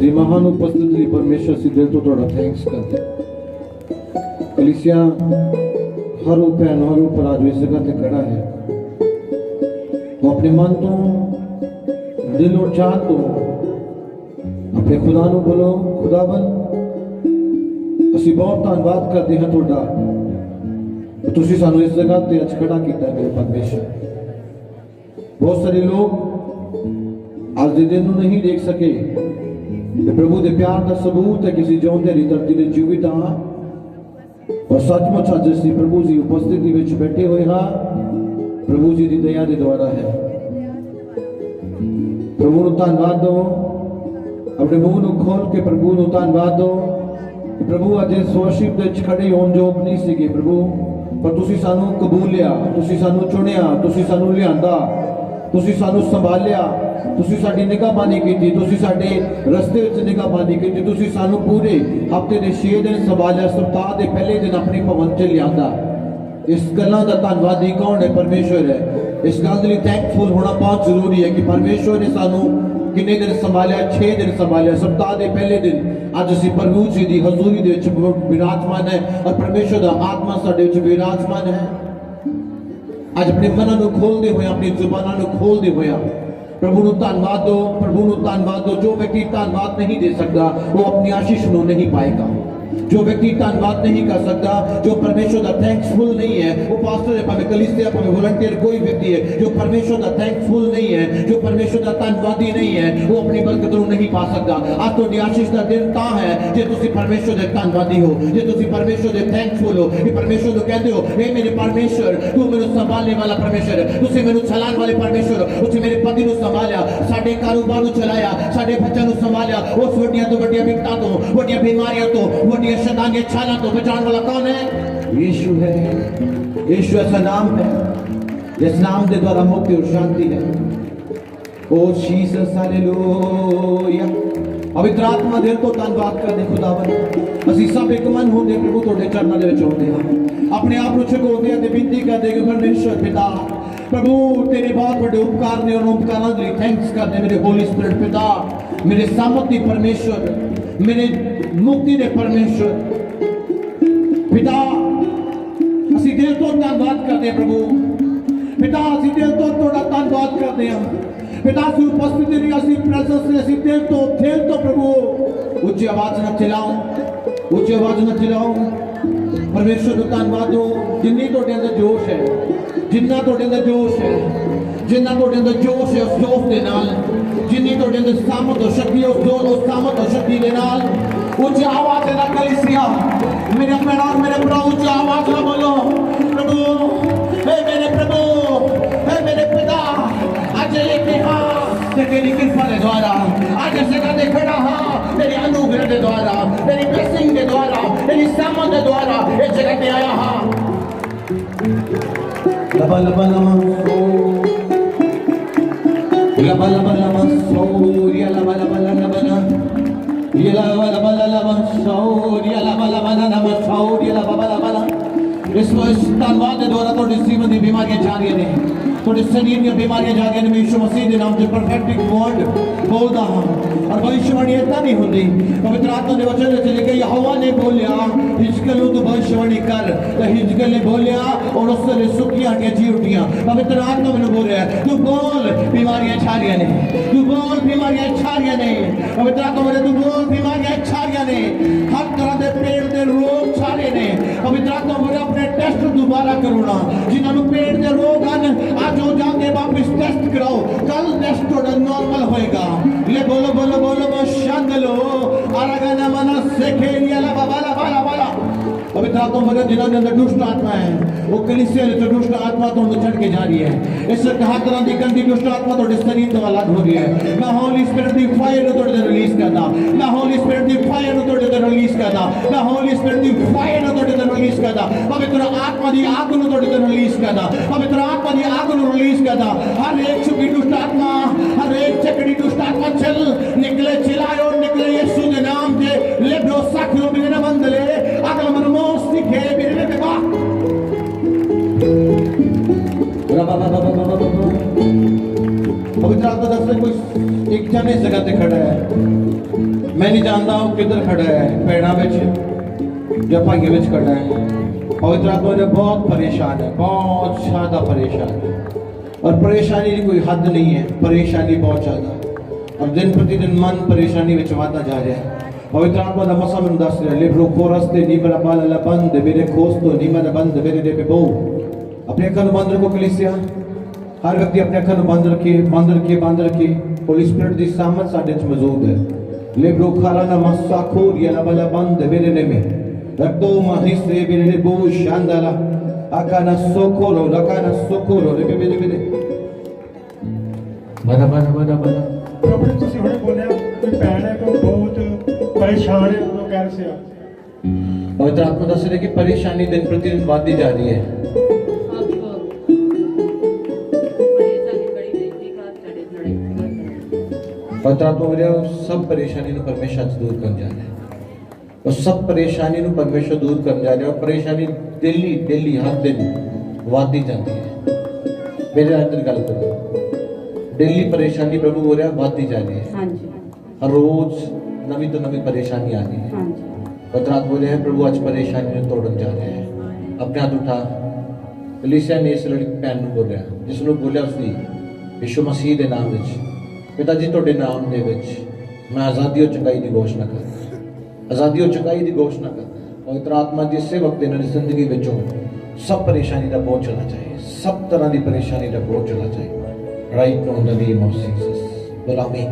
अजी महान उपस्थिति परमेश्वर से दिल तो थोड़ा थैंक्स करते कलीसिया हर भैन हर पर आज इस जगह पे खड़ा है वो अपने मन तो दिल और जान तो अपने खुदा नु बोलो खुदावन ਅਸੀਂ बहुत धन्यवाद करते हैं ਤੁਹਾਡਾ ਤੁਸੀਂ ਸਾਨੂੰ ਇਸ जगह ਤੇ ਅੱਜ ਖੜਾ ਕੀਤਾ ਹੈ परमेश्वर। बहुत सारे लोग आज के दिन नहीं देख सके प्रभु के प्यार का सबूत है किसी जिਉਂਦੇ ਦੀ ਧਰਤੀ ਦੇ जीवित हाँ और सचमुच अज ਅਸੀਂ प्रभु जी उपस्थिति में बैठे हुए हाँ प्रभु जी की दया के द्वारा है। प्रभु ਨੂੰ ਧੰਨਵਾਦ दो अपने मुंह ਨੂੰ खोल के प्रभु ਨੂੰ ਧੰਨਵਾਦ दो। प्रभु अज इस वर्शिप ਦੇ ਵਿੱਚ ਖੜੇ ਹੋਣ ਯੋਗ ਨਹੀਂ ਸੀਗੇ प्रभु पर ਤੁਸੀਂ ਸਾਨੂੰ ਕਬੂਲਿਆ ਤੁਸੀਂ ਸਾਨੂੰ ਚੁਣਿਆ ਤੁਸੀਂ ਸਾਨੂੰ ਲਿਆਂਦਾ ਤੁਸੀਂ ਸਾਨੂੰ ਸੰਭਾਲਿਆ ਤੁਸੀਂ ਸਾਡੀ ਨਿਗਾਹਬਾਨੀ ਕੀਤੀ ਤੁਸੀਂ ਸਾਡੇ ਰਸਤੇ ਵਿੱਚ ਨਿਗਾਹਬਾਨੀ ਕੀਤੀ ਤੁਸੀਂ ਸਾਨੂੰ ਪੂਰੇ ਹਫਤੇ ਦੇ 6 ਦਿਨ ਸੰਭਾਲਿਆ ਸप्ताह ਦੇ ਪਹਿਲੇ ਦਿਨ ਆਪਣੇ ਭਵਨ 'ਚ ਲਿਆਂਦਾ। इस गल्लां दा धन्नवादी कौन है परमेश्वर है। इस गल दे लई थैंकफुल होना बहुत जरूरी है कि परमेश्वर ने सानू किन्ने दिन संभालिया 6 दिन संभालिया सप्ताह के पहले दिन अज असीं प्रभु जी की हजूरी दे विच विराजमान है और परमेश्वर दा आत्मा साडे विच विराजमान है। अज अपने मनां नूं खोलदे होए अपनी जुबानां नूं खोलदे होए प्रभु नूं धन्नवाद दो प्रभु नूं धन्नवाद दो। जो व्यक्ति धन्नवाद नहीं दे सकता वो अपनी आशीष नूं नहीं पाएगा। जो व्यक्ति धन्यवाद नहीं कर सकता जो परमेश्वर का थैंक्सफुल नहीं है वो पास्टर है भावे कलीसिया भावे वॉलंटियर कोई व्यक्ति है जो परमेश्वर का थैंकफुल नहीं है जो परमेश्वर का धन्यवादी नहीं है वो अपनी बरकत नहीं पा सकता। आज तो आशीष का दिन ता है जे तुसी परमेश्वर के धन्यवादी हो जे तुसी परमेश्वर के थैंकफुल हो कि परमेश्वर को कहते हो हे मेरे परमेश्वर तू मेनू संभालने वाला परमेश्वर तुसी मेनू चलाने वाले परमेश्वर तुसी मेरे पति नू संभालिया साडे कारोबार नू चलाया साडे बच्चों नू संभालिया उस वड्डियां तो वड्डियां विपता तो वड्डियां बीमारियां तो वड्डियां शैतानी छाला तो बचाने वाला कौन है? यीशु है। यीशु ऐसा नाम है जिस नाम के द्वारा मुक्ति और शांति है। ओ जीसस हालेलुया। पवित्र आत्मा दिल तो धन्यवाद करदे खुदावन ਅਸੀਂ सब एक मन होंदे प्रभु ਤੁਹਾਡੇ ਚਰਨਾਂ ਦੇ ਵਿੱਚ ਆਉਂਦੇ ਹਾਂ अपने आप ਨੂੰ ਝੁਕਾਉਂਦੇ ਤੇ ਬੇਨਤੀ ਕਰਦੇ कि परमेश्वर पिता प्रभु तेरे बहुत बड़े उपकार ने और उपकारों के लिए थैंक्स करते मेरे होली स्पिरिट पिता मेरे सामर्थ्य परमेश्वर मेरे मुक्ति दे परमेश्वर पिता ਅਸੀਂ दिल तो धन्यवाद करते हैं प्रभु पिता ਅਸੀਂ दिल तो ਤੁਹਾਡਾ धन्यवाद करते हैं पिता की उपस्थिति दी ਅਸੀਂ प्रेजेंस से ਅਸੀਂ दिल तो प्रभु ऊंची आवाज न चिल्लाओ ऊंची आवाज न चिल्लाओ परमेश्वर को धन्यवाद दो जिन्नी ਤੁਹਾਡੇ अंदर जोश है जिन्ना ਤੁਹਾਡੇ अंदर जोश है जिन्ना ਤੁਹਾਡੇ अंदर जोश है उस जोश के नाल जिन्नी ਤੁਹਾਡੇ अंदर सामर्थ और शक्ति है उस सामर्थ और शक्ति के नाल ऊंची आवाज से ना कलीसिया मेरे बहन और मेरे भरा ऊंची आवाज में बोलो प्रभु हे मेरे पिता आज लेके हाँ तेरी कृपा के द्वारा आज जगह दे खड़ा हाँ तेरी अनुग्रह के द्वारा तेरी ब्लेसिंग के द्वारा तेरी सामर्थ के द्वारा इस जगह पे आया हाँ लबा लबा लबा लबा लबा लबा सोरिया लबा लबा लबा ये लबा लबा लबा सोरिया लबा लबा लबा सोरिया लबा लबा इस धन्यवाद के द्वारा थोड़ी जीवन की बीमारियां जा रही हैं थोड़े शरीर की बीमारियां जा रही हैं यीशु मसीह के नाम से परफेक्ट वर्ड बोलता हूं और भविष्यवाणी ऐसा नहीं होती पवित्र आत्मा के वचन से लेके यहोवा ने बोलिया हिजकिय्याह तो भविष्यवाणी कर तो हिजकिय्याह ने बोलिया और उससे सुखियां हटियां जी उठियां पवित्र आत्मा मैंने बोल रहा है तू बोल बीमारियां छा रही ने तू बोल बीमारियां छा रही ने पवित्र आत्मा बोले तू बोल बीमारियां छा रही ने हर तरह के पेट के रोग छा रहे ने पवित्र आत्मा बोले अपने टेस्ट दोबारा करवाना जिन्होंने पेट के रोग हैं आज हो जाके वापस टेस्ट कराओ कल टेस्ट थोड़ा नॉर्मल होएगा ले बोलो बोलो बोलो बोलो शांगलो आरागना मना सेखेलिया ला बाला बाला बाला पवित्र आत्मा मगर जिन्होंने अंदर दुष्ट आत्मा है वो कलीसिया में दुष्ट आत्मा तो चढ़ के जा रही है इस हर तरह की गंदी दुष्ट आत्मा तो शरीर तो अलग हो रही है मैं होली स्पिरिट दी फायर थोड़े देर रिलीज करना मैं होली स्पिरिट दी फायर थोड़े देर रिलीज करना मैं होली स्पिरिट दी फायर थोड़े देर रिलीज करना पवित्र आत्मा दी आग नु थोड़े देर रिलीज करना पवित्र आत्मा दी आग नु रिलीज करना हर एक छुपी दुष्ट आत्मा हर एक चकड़ी दुष्ट आत्मा चल निकले चिल्लाए और निकले यीशु के नाम से ले भरोसा करो मेरे बंदले अगला मन मोस्ती के मेरे पे बा पवित्र आत्मा दस कोई एक जन इस जगह ते खड़ा है, मैं नहीं जानता वो किधर खड़ा है, पैड़ा विच या भाइयों विच खड़ा है। पवित्र आत्मा ने बहुत परेशान है, बहुत ज़्यादा परेशान है, और परेशानी की कोई हद नहीं है, परेशानी बहुत ज़्यादा, और दिन प्रतिदिन मन परेशानी में बढ़ता जा रहा है। पवित्र आत्मा का मौसम में दस रहा है, लिब्रो कोरस्ते नीमरा बाला बंद मेरे खोस्तो नीमरा बंद मेरे दे पे बो। अपने अखंड बंद रखो कलीसिया, हर व्यक्ति अपने अखंड बंद रखे, बंद रखे, बंद रखे। होली स्पिरिट की सामत साडे च मौजूद है। लिब्रो खाला ना मस्सा खोर या बाला बंद मेरे ने में रखो महिस्ते मेरे ने बो शांदाला आकाना सोकोलो रे मेरे मेरे बना बना बना बना। प्रभु जी तुसी हुणे बोलिया कोई भैन है कोई बहुत परेशान है, वो कह रहे हैं पवित्र आत्मा दस रहे कि परेशानी दिन प्रतिदिन बढ़ती जा रही है। पवित्र आत्मा बोलिया सब परेशानी को परमेश्वर दूर कर जा रहा है, और सब परेशानी को परमेश्वर दूर कर जा रहा है, और परेशानी डेली डेली हर दिन बढ़ती जाती है। मेरे अंदर गल करो, डेली परेशानी प्रभु बोलिया बढ़ती जा रही है। हर रोज नवी तो नवी परेशानी आ रही है। पवित्र आत्मा बोले हैं प्रभु आज परेशानी ने तोड़न जा रहे हैं। अपने हाथ उठा। कलीसिया ने इस लड़की भैन बोलिया, जिसने बोलिया उसने यीशु मसीह के नाम विच, पिता जी तुहाडे नाम दे विच मैं आज़ादी और चंगाई की घोषणा करदा, आज़ादी और चंगाई की घोषणा करदा। पवित्र आत्मा जी इसे वक्त इन्होंने जिंदगी विचों सब परेशानी का बोझ चला चाहिए, सब तरह की परेशानी का बोझ चला चाहिए। Right now in the name of Jesus, बोलो आमीन।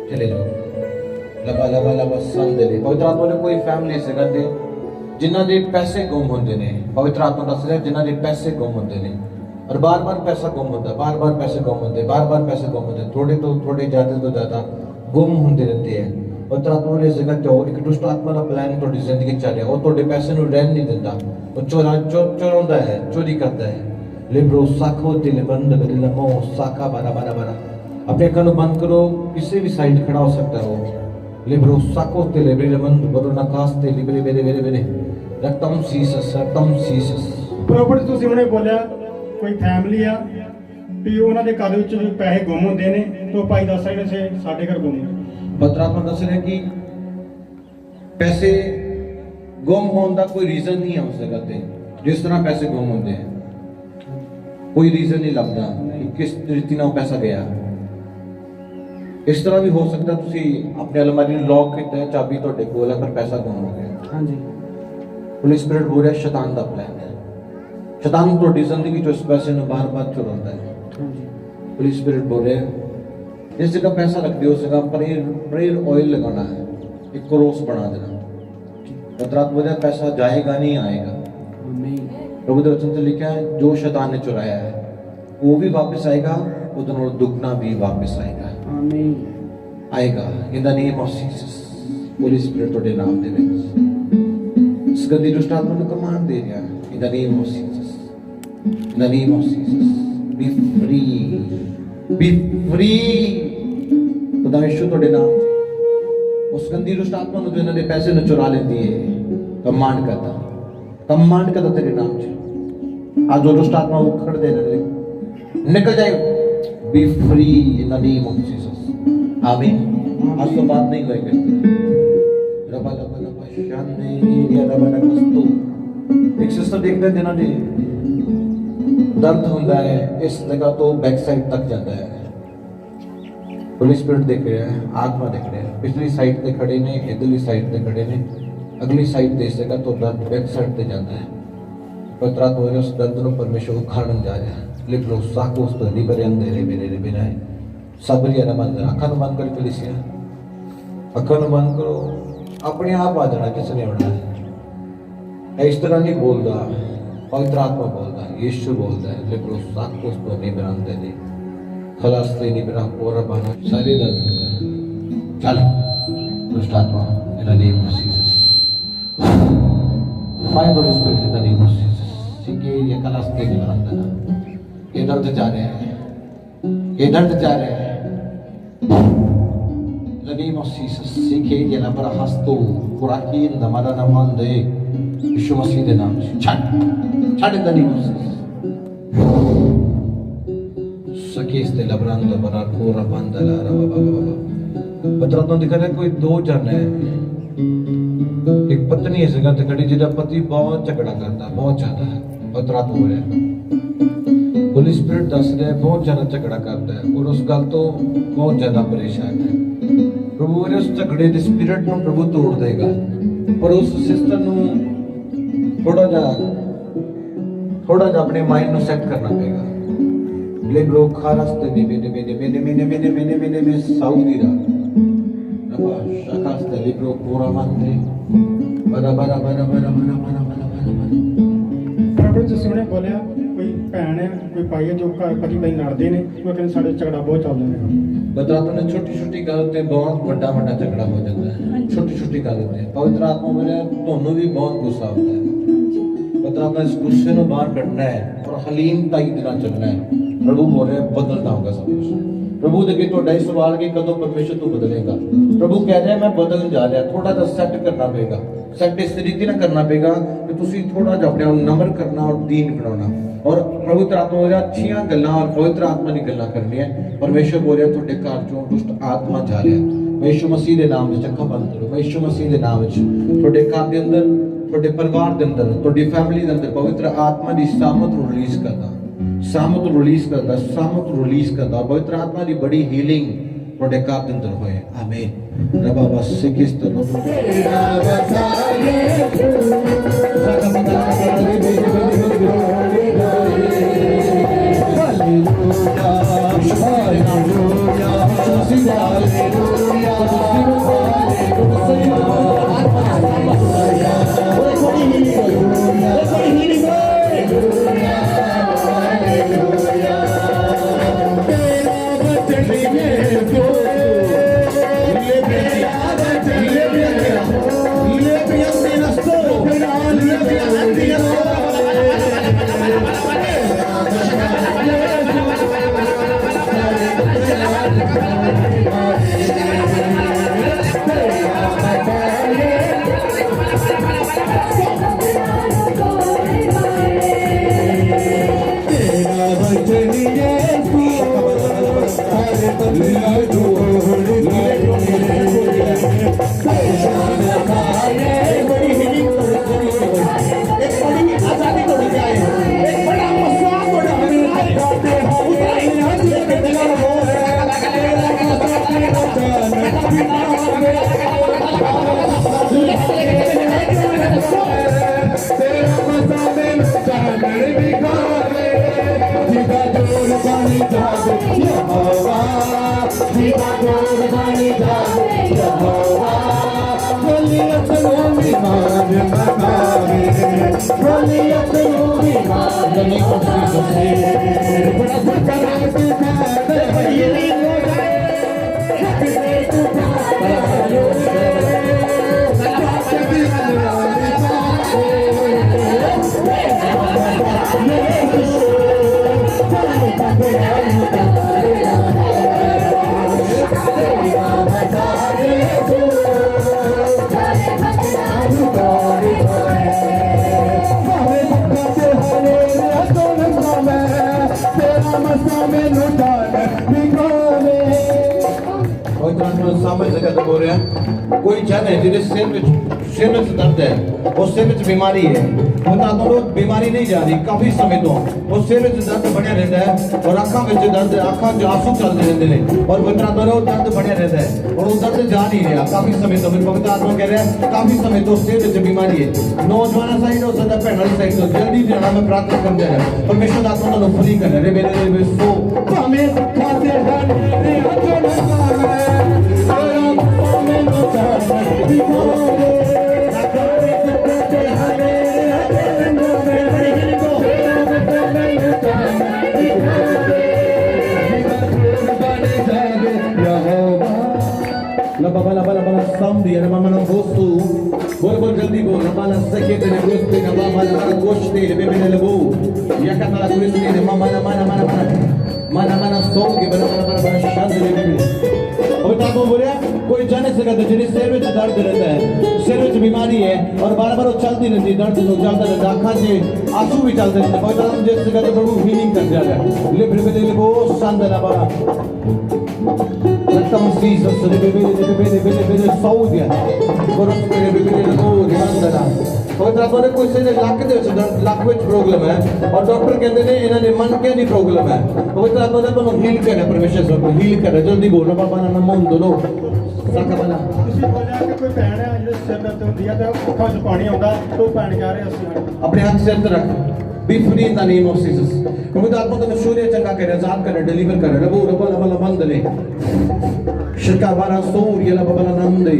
चले जाओ। लबा लबा लबा संदे ले। पवित्र आत्मा ने कोई फैमिली से करते जिन्हां दे पैसे गुम होंदे ने, पवित्र आत्मा दस रहा जिन्हां दे पैसे गुम होंदे ने, और बार बार पैसा गुम होता, बार बार पैसे गुम होते, बार बार पैसे गुम होते, थोड़े तो थोड़े ज़्यादा तो ज़्यादा गुम होते रहते हैं। पवित्र आत्मा ने इस जगह जाओ, एक दुष्ट आत्मा का प्लान थोड़ी जिंदगी चल रहा है, वो थोड़े पैसे को रहन नहीं देता, वो चोरांदा है, चोरी करता है। लिब्रो साखो दिल बंद लमो साखा बारा बारा बारा। अपने अखा बंद करो, किसी भी साइड खड़ा हो सकता है वो। लिब्रो साको ते लिब्रे बंद बरो नकास्ते लिब्रे बेरे बेरे बेरे रक्तम सीसस प्रभु जी तुसी हुणे बोलिया कोई फैमिली आ भी ਉਹਨਾਂ ਦੇ ਘਰ ਵਿੱਚ ਪੈਸੇ ਗੁੰਮ ਹੁੰਦੇ ਨੇ, तो ਭਾਈ ਦੱਸ ਰਹੇ ਨੇ ਸਾਡੇ ਘਰ ਗੁੰਮ ਹੋਏ। पवित्र आत्मा दस रहे कि पैसे गुम होने का कोई रीजन नहीं है उस जगह पे। जिस तरह पैसे गुम होते हैं कोई रीजन नहीं लगता कि किस रीति ना पैसा गया। इस तरह भी हो सकता तुसी अपने अलमारी लॉक किया है, चाबी ਤੁਹਾਡੇ ਕੋਲ है, पर पैसा गुम हो गया। हाँ जी, होली स्पिरिट बोल रहा है शैतान का प्लान है, शैतान ਤੁਹਾਡੀ जिंदगी जो इस पैसे ਨੂੰ बार-बार चुराता है। होली स्पिरिट बोल रहे हैं इस जगह पैसा रख दियो, उस जगह पनीर ऑयल लगाना है, एक क्रोस बना देना। पत्रात बोले पैसा जाएगा नहीं आएगा। प्रभु के वचन से लिखा है जो शैतान ने चुराया है वो भी वापस आएगा, उधर दुगना भी वापस आएगा। आएगा इन the name of Jesus. Holi spirit तोड़े नाम दे विच इस गंदी दुष्ट आत्मा को कमांड दे रहा है इन the name of Jesus, in the name of Jesus. B free, B free. खुदा यीशु तोड़े नाम उस गंदी दुष्ट आत्मा जो इन्होंने पैसे न चुरा लेती है कमांड करता तेरे नाम से। आज जो दुष्ट आत्मा उखड़ दे रहे निकल जाए, B free in the name of Jesus. आमीन। आज तो बात नहीं होएगी। रबा रबा रबा शांति या रबा रबा कस्तु। एक सिस्टर देखते हैं जिन्होंने दर्द होता है इस जगह तो बैक साइड तक जाता है। पुलिस स्पिरिट देख रहे हैं, आत्मा देख रहे हैं, पिछली साइड पे खड़े ने, इधरली साइड पे खड़े ने, अगली साइड दे जगह तो दर्द बैक साइड पे जाता है। पत्रात हो रहे उस दर्द को परमेश्वर उखाड़न जा रहा है। लिख लो साकोस तो लिबरे अंधेरे मेरे बिना है सबरिया न बंद। अखा बंद कर कलीसिया, अखा बंद करो, अपने आप आ जाना, किसने आना है। इस तरह नहीं बोलता, पवित्र आत्मा बोलता है, यीशु बोलता है। लिख लो साकोस तो लिबरे अंधेरे खलास से लिबरा पूरा बना सारी दर्द होता है। चल दुष्ट आत्मा इन the name of Jesus, fire the spirit in the name of Jesus. सीखे ये खलास के अंदर ये दर्द जा रहे हैं, ये दर्द जा रहे हैं। इन द नेम ऑफ जीसस सीखे ये लबरा हस्तो पुराकीन दमारा नमान दे यीशु मसीह के नाम से छट इन द नेम ऑफ जीसस। सके ste labrando bara kora pandala raba पत्रात्मा तो दिखा रहा है कोई दो जन है, एक पत्नी इस जगह ते खड़ी जिसका पति बहुत झगड़ा करता है, बहुत ज्यादा है। पत्रात्मा हो रहा है, होली स्पिरिट दस रहा है बहुत ज्यादा झगड़ा करता है और उस गल तो बहुत ज्यादा परेशान है। प्रभु बोले उस झगड़े के स्पिरिट को प्रभु तोड़ देगा, पर उस सिस्टर नु थोड़ा जा अपने माइंड नु सेट करना पड़ेगा। लेब्रो खारस्ते में साउदी रा शकास्ते लेब्रो पूरा मानते बड़ा प्रॉफिट जिस ने बोलिया कोई भैन है कोई भाई है जो घर पति भाई लड़ते ने वो कहते साढ़े झगड़ा बहुत चलता है। बताता ने छोटी गल ते बहुत बड़ा झगड़ा हो जाता है। छोटी गल ते पवित्र आत्मा बोले ਤੁਹਾਨੂੰ भी बहुत गुस्सा आता है। पवित्र आत्मा इस गुस्से को बाहर कढ़ना है और हलीमताई दे नाल चलना है। प्रभु बोल रहे बदलता होगा सब कुछ। प्रभु देखिए तो ढाई सवाल के कदों परमेश्वर तू बदलेगा। प्रभु कह रहे हैं मैं बदलने जा रहा, थोड़ा सा सेट करना पड़ेगा। सेट इस तरीके ना करना पड़ेगा कि तुसी थोड़ा जा अपने नम्र करना और दीन बनाना और पवित्र आत्मा बोल रहा अच्छियां गल्लां और पवित्र आत्मा दी गल्लां करनी है। परमेश्वर बोल रहा ਤੁਹਾਡੇ ਘਰ ਚੋਂ दुष्ट आत्मा जा रहा है। यीशु मसीह के नाम ਵਿੱਚ ਅੱਖਾਂ ਬੰਦ ਕਰੋ। यीशु मसीह के नाम ਵਿੱਚ ਤੁਹਾਡੇ ਘਰ ਦੇ ਅੰਦਰ, ਤੁਹਾਡੇ ਪਰਿਵਾਰ ਦੇ ਅੰਦਰ, ਤੁਹਾਡੀ ਫੈਮਿਲੀ ਦੇ ਅੰਦਰ ਪਵਿੱਤਰ ਆਤਮਾ ਦੀ ਸਾਮਤ ਨੂੰ ਰਿਲੀਜ਼ ਕਰਦਾ। सामत रिलीज करता पवित्र आत्मा की बड़ी हीलिंग ਤੁਹਾਡੇ ਘਰ ਦੇ ਅੰਦਰ ਹੋਏ। आमीन। रबा बस किस तरह कोई जन है जिसे सिर में दर्द है और सिर में बीमारी है, बीमारी नहीं जा रही काफी समय तो वो सिर में दर्द बनया रहता है और आंखों में दर्द, आंखों जो आंसू चलते रहते हैं और दर्द बनया रहता है और वो दर्द जा नहीं रहा काफी समय तो। फिर पवित्र आत्मा कह रहा है काफी समय तो सिर में बीमारी है। नौजवान साइड हो सकता है, भैन साइड हो, जल्दी जाना मैं प्रार्थना कर दे रहा परमेश्वर आत्मा को फ्री कर रहे मेरे सो Samdi ada mama nang bosu bol jaldi bol mama sakit ne bosu ne mama na gosh ne bebe ne lebu ya kata la kulis ne mama mana song ke bana shand ne bebe पवित्र आत्मा बोलिया कोई जाने से कहते जिन्हें सिर में दर्द रहता है, सिर में बीमारी है और बार बार वो चलती रहती, दर्द चलता रहता, आँखों से आंसू भी चलते रहते, पवित्र आत्मा जैसे कहते प्रभु हीलिंग कर दिया जाए। ले फिर वो शानदार बारा रक्तम सीसस ले सऊदिया कोरस ले वो ध्यान पवित्र आत्मा ने कोई से लक दे लक विच प्रॉब्लम है और डॉक्टर कहते ने इन्हां दे मन के नहीं प्रॉब्लम है। पवित्र आत्मा ने तुहानू हील करे, परमेश्वर सब हील करे। जल्दी बोलो बाबा ना नाम दो साका बना ਤੁਸੀਂ ਬੋਲਿਆ ਕਿ ਕੋਈ ਭੈਣ ਹੈ ਜਿਹਦੇ ਸਿਰ ਦਰਦ ਹੁੰਦੀ ਹੈ ਤੇ ਅੱਖਾਂ 'ਚ ਪਾਣੀ ਆਉਂਦਾ ਤੇ ਉਹ ਭੈਣ ਕਹਿ ਰਹੇ ਅਸੀਂ अपने हाथ से रख B free in the name of Jesus. पवित्र आत्मा को सूर्य चंगा करे, आजाद करे, डिलीवर करे। रबो रबो रबो बंदले शिका वाला सूर्य ला बबला नंदे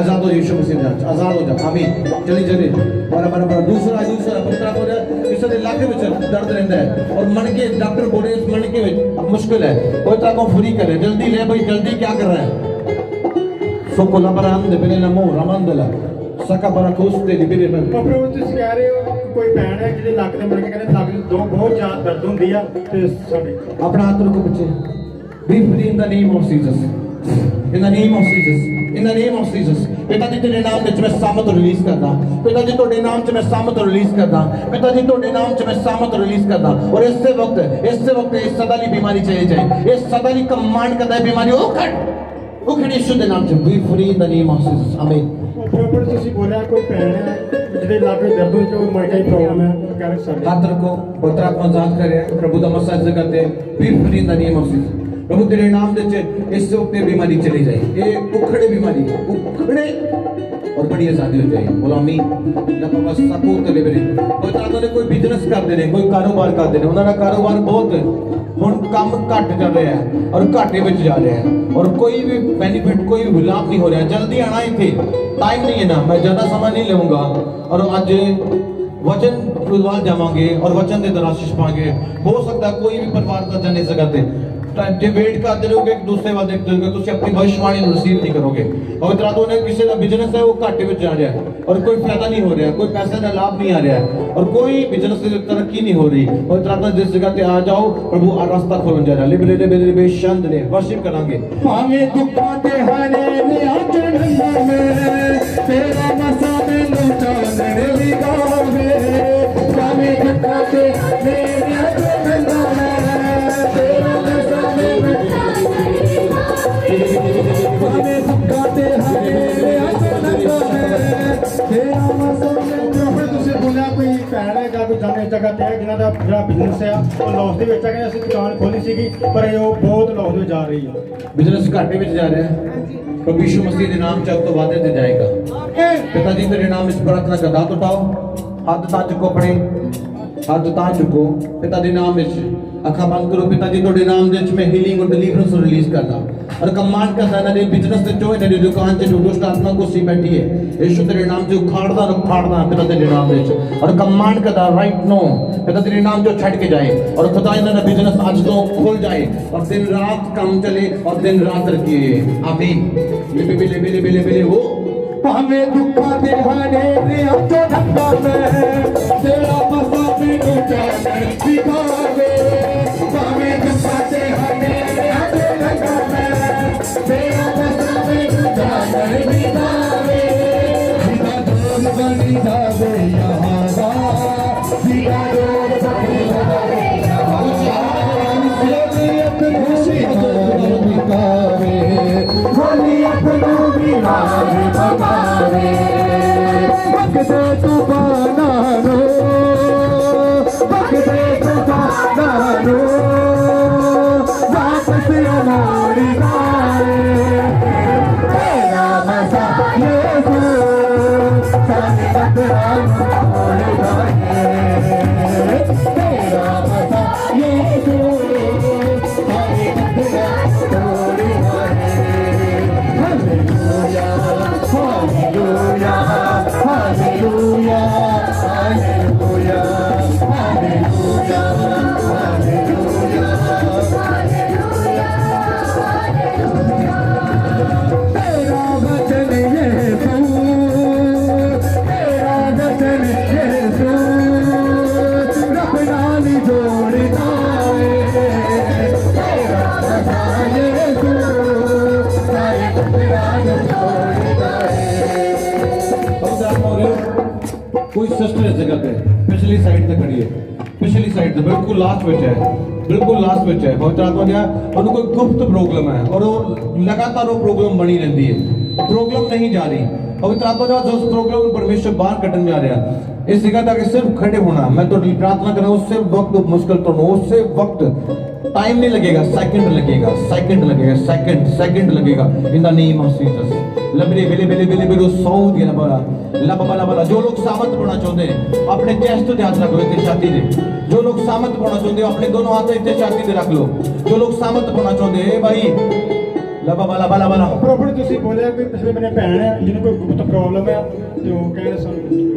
आजाद हो यीशु मसीह नाम आजाद हो जा। आमीन। चली चले बराबर दूसरा पवित्र आत्मा ने इस दे इलाके में दर्द रहता है और मन के डॉक्टर बोले इस मन के में मुश्किल है, पवित्र आत्मा फ्री करे। जल्दी ले भाई, जल्दी क्या कर रहा है सोकोला बरांदे बिने नमो रमंदला सका बरा कोस्ते लिबिरे में ਪ੍ਰਭੂ ਤੁਸੀਂ ਕਹਿ ਰਹੇ ਹੋ ਕਿ ਕੋਈ ਭੈਣ ਹੈ ਜਿਹਦੇ ਲੱਕ ਦੇ ਮੁੜ ਕੇ ਕਹਿੰਦੇ ਲੱਕ ਦੇ ਬਹੁਤ ਜ਼ਿਆਦਾ ਦਰਦ ਹੁੰਦੀ ਆ ਤੇ ਸਾਡੇ अपना हाथ रखो बच्चे। B free in the name of Jesus, in the name of Jesus, in the name of Jesus. पिता जी तेरे नाम ਵਿੱਚ ਮੈਂ ਸਾਮਤ ਰਿਲੀਜ਼ ਕਰਦਾ, ਪਿਤਾ ਜੀ ਤੁਹਾਡੇ ਨਾਮ 'ਚ ਮੈਂ ਸਾਮਤ ਰਿਲੀਜ਼ ਕਰਦਾ, ਪਿਤਾ ਜੀ ਤੁਹਾਡੇ ਨਾਮ 'ਚ ਮੈਂ ਸਾਮਤ ਰਿਲੀਜ਼ ਕਰਦਾ। और ਇਸੇ ਵਕਤ ਇਸ ਸਦਾ ਲਈ ਬਿਮਾਰੀ ਚਲੇ ਜਾਏ, ਇਸ ਸਦਾ ਲਈ ਕਮਾਂਡ ਕਰਦਾ ਹੈ ਬਿਮਾਰੀ ਉਹ ਖੜੇ ਯਿਸੂ ਦੇ ਨਾਮ 'ਚ B free in the name of Jesus. ਆਮੀਨ। ਪ੍ਰਭੂ ਤੁਸੀਂ ਬੋਲਿਆ ਕੋਈ ਭੈਣ ਹੈ ਜਿਹਦੇ ਲੱਕ ਦੇ ਦਰਦ ਵਿੱਚ ਉਹ ਮਰ ਗਈ ਪ੍ਰੋਬਲਮ ਹੈ ਉਹ ਕਹਿ ਰਹੇ ਸਾਡੇ हाथ रखो, पवित्र आत्मा जांच करे, प्रभु दा मसाज करते be free in the name of Jesus. प्रभु तेरे नाम दे इस वक्त बीमारी चली जाए, ये उखड़े बीमारी उखड़े और बड़ी आजादी हो जाए। बोलो आमीन। ना बाबा सकूत ले मेरे पवित्र आत्मा ने कोई बिजनेस कर देने, कोई कारोबार कर देने, उन्होंने कारोबार बहुत ਹੁਣ ਕੰਮ ਘਟ ਚੱਲ ਰਿਹਾ ਹੈ ਔਰ ਘਾਟੇ ਵਿੱਚ ਜਾ ਰਿਹਾ ਹੈ और कोई भी बेनिफिट कोई भी लाभ नहीं हो रहा है। जल्दी आना इथे, टाइम नहीं है ना, मैं ज्यादा समय नहीं लूंगा और आज वचन गुरुद्वार जावांगे और वचन दे द्वारा आशीष पाएंगे। हो सकता है कोई भी परिवार का जाने सकते जे वेट करते रहोगे एक दूसरे वाले देखते रहोगे तो अपनी भविष्यवाणी रिसीव नहीं करोगे। पवित्र आत्मा ने किसी का बिजनेस है वो घाटे में जा रहा है और कोई फायदा नहीं हो रहा है, कोई पैसे का लाभ नहीं आ रहा है और कोई बिजनेस की तरक्की नहीं हो रही। पवित्र आत्मा जिस जगह पे आ जाओ प्रभु आ रास्ता खोल जा रहा है। लिबरे लिबरे बेशंद ने वर्शिप करांगे। हमें दुखा के हने में आचरण में तेरा मसा में लुटाने लिगावे। हमें दुखा के मेरे आचरण में तेरा मसा में हमें दुखा के हने में आचरण में तेरा मसा में ਪ੍ਰਭੂ ਤੁਸੀਂ ਬੋਲਿਆ ਕੋਈ ਭੈਣ ਹੈ ਜਾਂ ਕੋਈ ਜਾਣੇ ਜਗ੍ਹਾ ਤੇ ਹੈ ਜਿਨ੍ਹਾਂ ਦਾ ਜਿਹੜਾ ਬਿਜ਼ਨਸ ਆ ਉਹ ਲਾਸ ਦੇ ਵਿੱਚ ਹੈ ਕਿ ਅਸੀਂ ਦੁਕਾਨ ਖੋਲੀ ਸੀਗੀ ਪਰ ਇਹ ਉਹ ਬਹੁਤ ਲਾਸ ਵਿੱਚ ਜਾ ਰਹੀ ਹੈ बिजनेस घाटे में जा रहा है प्रभु यीशु मसीह के नाम च अब तो वादे ते जाएगा। पिता जी तेरे नाम इस प्रार्थना का दात उठाओ, हाथ ता चुको अपने हाथ ता चुको पिता के नाम विच अखा बंद करो। पिता जी तेरे नाम विच मैं हीलिंग और डिलीवरेंस रिलीज करदा और कमांड करदा ना दे बिजनेस ते जो तेरी दुकान च जो दुष्ट आत्मा घुसी बैठी है यीशु तेरे नाम से उखाड़दा पिता तेरे नाम विच और कमांड करदा राइट नो पिता तेरे नाम जो छड़ के जाए और खुदा इन्हां बिजनेस आज तो खुल जाए और दिन रात काम चले और दिन रात रखिए। आमीन। बिले बिले बिले बिले बिले वो हमें दुखा दे हने में आचरण में तेरा मसा में लुटाने लिगावे। हमें दुखा दे हने में आचरण में तेरा मसा में लुटाने लिगावे। सीधा डोर बनी जावे यहाँ दा, सीधा डोर बनी जावे यहाँ दा। ये अपनी खुशी निकावे, होली अपनी बीमारी भगावे। भगदे तू बनानो, भगदे तू बनानो, वापस हमारी गाए। तेरा मसा यीशु सारी बकराम छोड़ जाए। तेरा मसा यीशु सारी बकराम छोड़ जाए। हालेलुया हालेलुया हालेलुया पवित्र आत्मा हो रही हो कोई सिस्टर इस जगह पे पिछली साइड से खड़ी है पिछली साइड से बिल्कुल लास्ट में है बिल्कुल लास्ट में है पवित्र आत्मा क्या उनको कोई गुप्त प्रॉब्लम है और वो लगातार वो प्रॉब्लम बनी रहती है प्रॉब्लम नहीं जा रही पवित्र आत्मा जो उस प्रॉब्लम परमेश्वर बाहर कटन जा रहा है इस जगह तक सिर्फ खड़े होना मैं तो प्रार्थना कर रहा हूँ उससे वक्त मुश्किल तो उससे वक्त टाइम नहीं लगेगा सेकंड लगेगा सेकंड लगेगा in the name of Jesus लबरे बेले बेले बेले बेले सौ दिया बड़ा लबा बला जो लोग सामर्थ होना चाहते हैं अपने चेस्ट पे हाथ रख लो इतने छाती दे जो लोग सामर्थ होना चाहते हैं अपने दोनों हाथ इतने छाती पे रख लो जो लोग सामर्थ होना चाहते हैं भाई लबा बला बला बला ਪ੍ਰੋਪਰ ਤੁਸੀਂ ਬੋਲਿਆ ਕਿ ਪਿਛਲੇ ਮਹੀਨੇ ਭੈਣ ਹੈ ਜਿਹਨੂੰ ਕੋਈ ਗੁਪਤ ਪ੍ਰੋਬਲਮ ਹੈ ਤੇ ਉਹ ਕਹਿੰਦੇ ਸਾਨੂੰ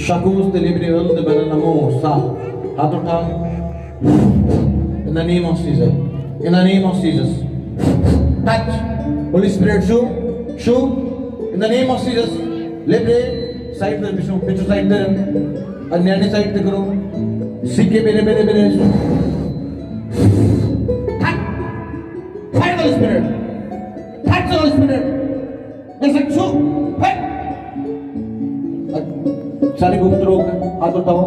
Shakus de libre de Beranamo sa Hatota in the name of Jesus. In the name of Jesus. Touch. Holy Spirit show in the name of Jesus. Libre side the Bishop pichu side there. Anyane side the karo. Sike bere bere bere. Touch. Fire the Holy Spirit. Touch the Holy Spirit. Yes, show. Fire. सारे गुप्त रोग हाथ उठाओ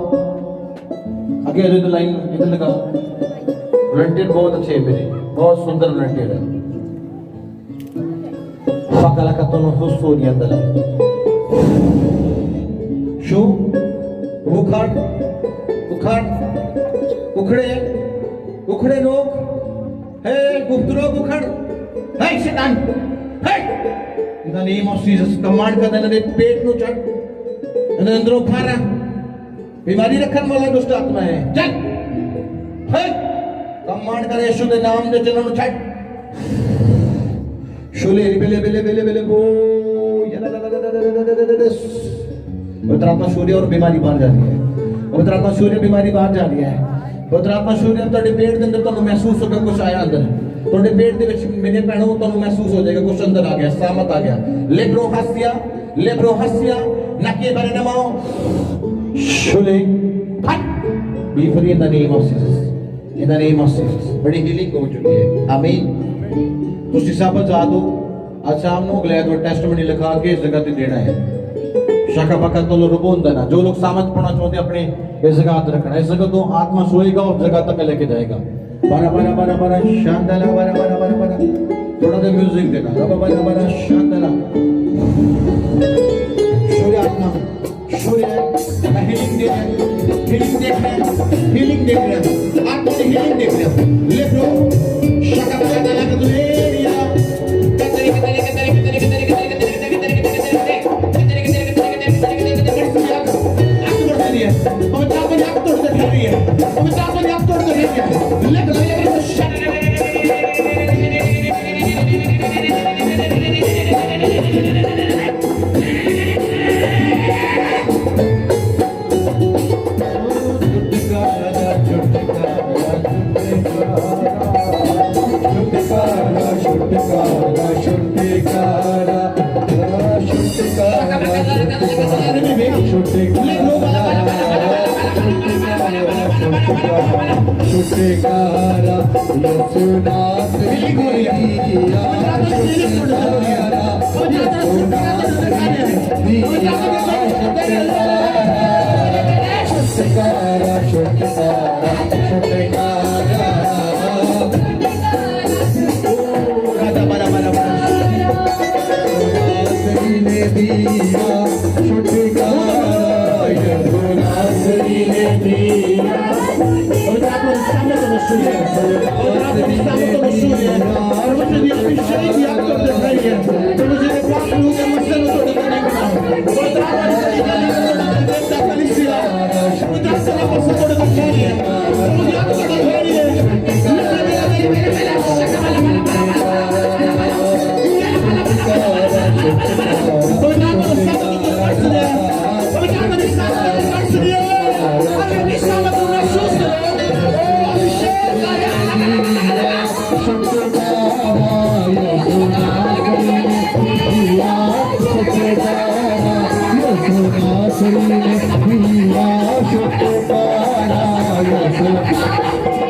आगे आ जाओ line इधर लगा volunteer बहुत अच्छे है मेरे बहुत सुंदर वॉलंटियर है पाकला का तो खुश हो गया अंदर शो उखाड़ उखाड़ उखड़े उखड़े रोग है गुप्त रोग उखड़ है शैतान है इन the name of Jesus command कर देना पेट नु चढ़ अंदरों खारा बीमारी रखने वाला दुष्ट आत्मा है चल कमांड करे यीशु के नाम दे चलन छट शोले बेले बेले बेले बेले वो पवित्र आत्मा सूर्य और बीमारी बाहर जा रही है पवित्र आत्मा सूर्य बीमारी बाहर जा रही है पवित्र आत्मा सूर्य ਤੁਹਾਡੇ पेट के अंदर ਤੁਹਾਨੂੰ महसूस होगा कुछ आया अंदर ਤੁਹਾਡੇ पेट ਦੇ ਵਿੱਚ ਮੇਰੇ ਭੈਣੋ ਤੁਹਾਨੂੰ महसूस हो जाएगा कुछ अंदर आ गया सामत आ गया लेब्रो हस्या नके बरे नमो शुले be free in the name of Jesus in the name of Jesus बड़ी हीलिंग हो चुकी है आमीन ਤੁਸੀਂ ਸਭ ਆਜ਼ਾਦ ਹੋ ਅੱਜ ਸ਼ਾਮ ਨੂੰ ਗਲੈਦ और टेस्टमनी लिखा के इस जगह पे देना है शाखा बाका तो रुको होता ना जो लोग सामर्थ पाना चाहते अपने इस जगह रखना इस जगह तो आत्मा सोएगा और जगह तक लेके जाएगा बारा बारा बारा बारा शांतला बारा बारा बारा बारा थोड़ा सा म्यूजिक देना बारा बारा बारा शांतला सूर्य आत्मा सूर्य हीलिंग देख रहे हैं आत्मा की हीलिंग देख रहे हैं ले ब्रो शाखा बाका डाला का तो एरिया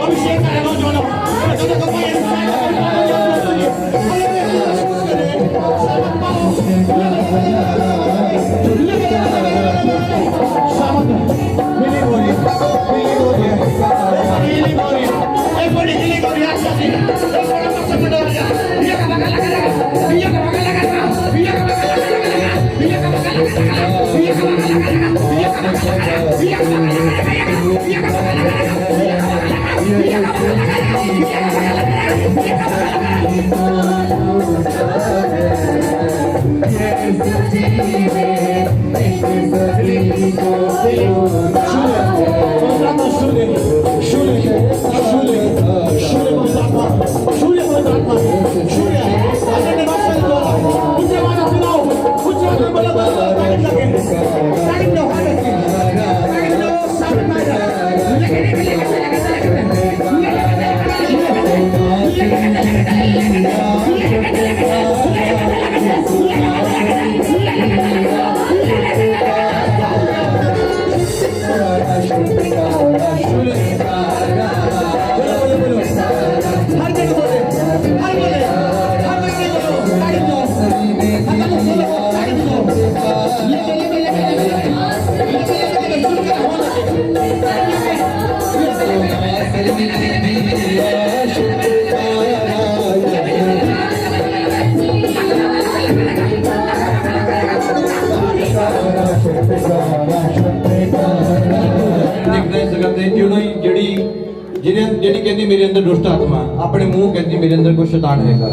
अभिषेक ਜਿਹੜੀ ਕਹਿੰਦੀ ਮੇਰੇ ਅੰਦਰ ਦੁਸ਼ਟ ਆਤਮਾ ਆਪਣੇ ਮੂੰਹ ਕਹਿੰਦੀ ਮੇਰੇ ਅੰਦਰ ਕੋਈ ਸ਼ੈਤਾਨ ਹੈਗਾ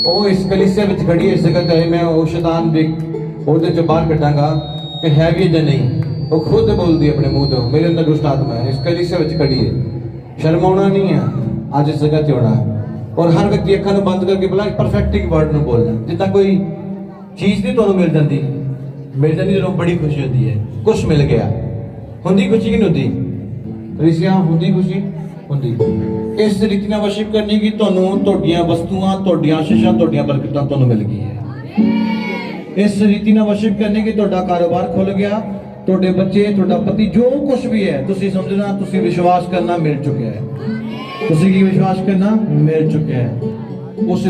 ਉਹ ਇਸ ਕਲੀਸਿਆ ਵਿੱਚ ਖੜੀ ਇਸ ਜਗ੍ਹਾ ਤੇ ਮੈਂ ਉਹ ਸ਼ੈਤਾਨ ਦੇ ਉਹਦੇ ਚੋਂ ਬਾਹਰ ਕੱਢਾਂਗਾ ਕਿ ਹੈ ਵੀ ਜਾਂ ਨਹੀਂ ਉਹ ਖੁਦ ਬੋਲਦੀ ਆਪਣੇ ਮੂੰਹ ਤੋਂ ਮੇਰੇ ਅੰਦਰ ਦੁਸ਼ਟ ਆਤਮਾ ਹੈ ਇਸ ਕਲੀਸਿਆ ਵਿੱਚ ਖੜੀ ਹੈ ਸ਼ਰਮਾਉਣਾ ਨਹੀਂ ਹੈ ਅੱਜ ਇਸ ਜਗ੍ਹਾ ਤੇ ਆਉਣਾ ਔਰ ਹਰ ਵਿਅਕਤੀ ਅੱਖਾਂ ਨੂੰ ਬੰਦ ਕਰਕੇ ਬਲਾ ਪਰਫੈਕਟਿੰਗ ਵਰਡ ਨੂੰ ਬੋਲਣਾ ਜਿੱਦਾਂ ਕੋਈ ਚੀਜ਼ ਨਹੀਂ ਤੁਹਾਨੂੰ ਮਿਲ ਜਾਂਦੀ ਜਦੋਂ ਬੜੀ ਖੁਸ਼ੀ ਹੁੰਦੀ ਹੈ ਕੁਝ ਮਿਲ ਗਿਆ ਹੁੰਦੀ ਖੁਸ਼ੀ ਨਹੀਂ ਹੁੰਦੀ ਰਿਸ਼ੀਆਂ ਹੁੰਦੀ ਖੁਸ਼ੀ ਹੁੰਦੀ ਇਸ ਰੀਤੀ ਨਾਲ ਵਰਸ਼ਿਪ ਕਰਨੀ ਕਿ ਤੁਹਾਨੂੰ ਤੁਹਾਡੀਆਂ ਵਸਤੂਆਂ ਤੁਹਾਡੀਆਂ ਆਸ਼ੀਸ਼ਾਂ ਤੁਹਾਡੀਆਂ ਬਰਕਤਾਂ ਤੁਹਾਨੂੰ ਮਿਲ ਗਈ ਹੈ ਇਸ ਰੀਤੀ ਨਾਲ ਵਰਸ਼ਿਪ ਕਰਨੀ ਕਿ ਤੁਹਾਡਾ ਕਾਰੋਬਾਰ ਖੁੱਲ ਗਿਆ ਤੁਹਾਡੇ ਬੱਚੇ ਤੁਹਾਡਾ ਪਤੀ ਜੋ ਕੁਝ ਵੀ ਹੈ ਤੁਸੀਂ ਸਮਝਣਾ ਤੁਸੀਂ ਵਿਸ਼ਵਾਸ ਕਰਨਾ ਮਿਲ ਚੁੱਕਿਆ ਹੈ ਤੁਸੀਂ ਕੀ ਵਿਸ਼ਵਾਸ ਕਰਨਾ ਮਿਲ ਚੁੱਕਿਆ ਹੈ ਉਸ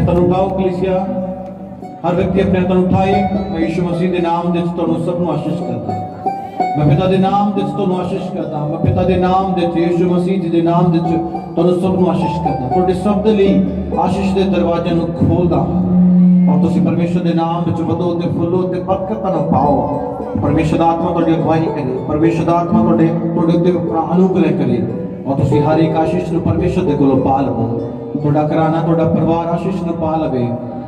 अपने हत्थों उठाओ कलीसिया, हर व्यक्ति अपने हत्थों उठाए। मैं यीशु मसीह के नाम दे तुहानू सब नू आशीष करता। मैं पिता दे नाम दे तुहानू आशीष करता। मैं पिता दे नाम दे यीशु मसीह जी दे नाम दे तुहानू सब नू आशीष करता। तुहाडे सब दे लई आशीष दे दरवाजे नू खोलदा और तुसीं परमेश्वर दे नाम विच वधो ते फुੱਲੋ ते बरकतां नू पाओ। परमेश्वर दा आत्मा तुहाडी अगुवाई करे, परमेश्वर दा आत्मा तुहाडे उत्ते अपना अनुग्रह करे और तुसीं हर एक आशीष नू परमेश्वर दे कोलों पा लवो। तुहाडा घराना, तुहाडा परिवार आशीष नू पा लवे।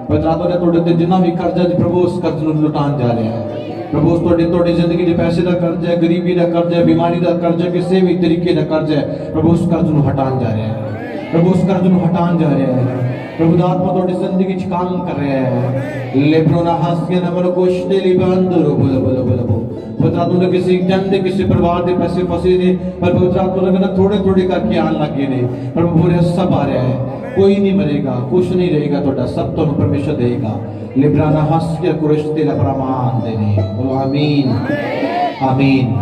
पवित्र आत्मा ने तुहाडे ते जिन्ना भी कर्जा जी प्रभु उस कर्ज नू लुटान जा रहा है। प्रभु तुहाडी जिंदगी दे पैसे दा कर्ज है, गरीबी दा कर्ज है, बीमारी दा कर्ज है, किसी भी तरीके दा कर्ज है, प्रभु उस कर्ज नू हटान जा रहा है। प्रभु उस कर्ज नू हटान जा रहा है। प्रभु दा आत्मा तुहाडी जिंदगी च काम कर रहा है। लेब्रोना हासिया ना मनो कोष्टे लिबांदरो बोलो बोलो बोलो बोलो। पवित्र आत्मा ने किसी जन दे किसी परिवार दे पैसे फसे ने, पर पवित्र आत्मा ने थोड़े थोड़े करके आन लगे ने। प्रभु पूरे सब आ रहा है। कोई नहीं मरेगा, कुछ नहीं रहेगा, तुहाडा सब तुहानू परमेश्वर देगा। लिब्राना हासिया कुरिश्ते ला प्रमाण देने। बोलो आमीन आमीन।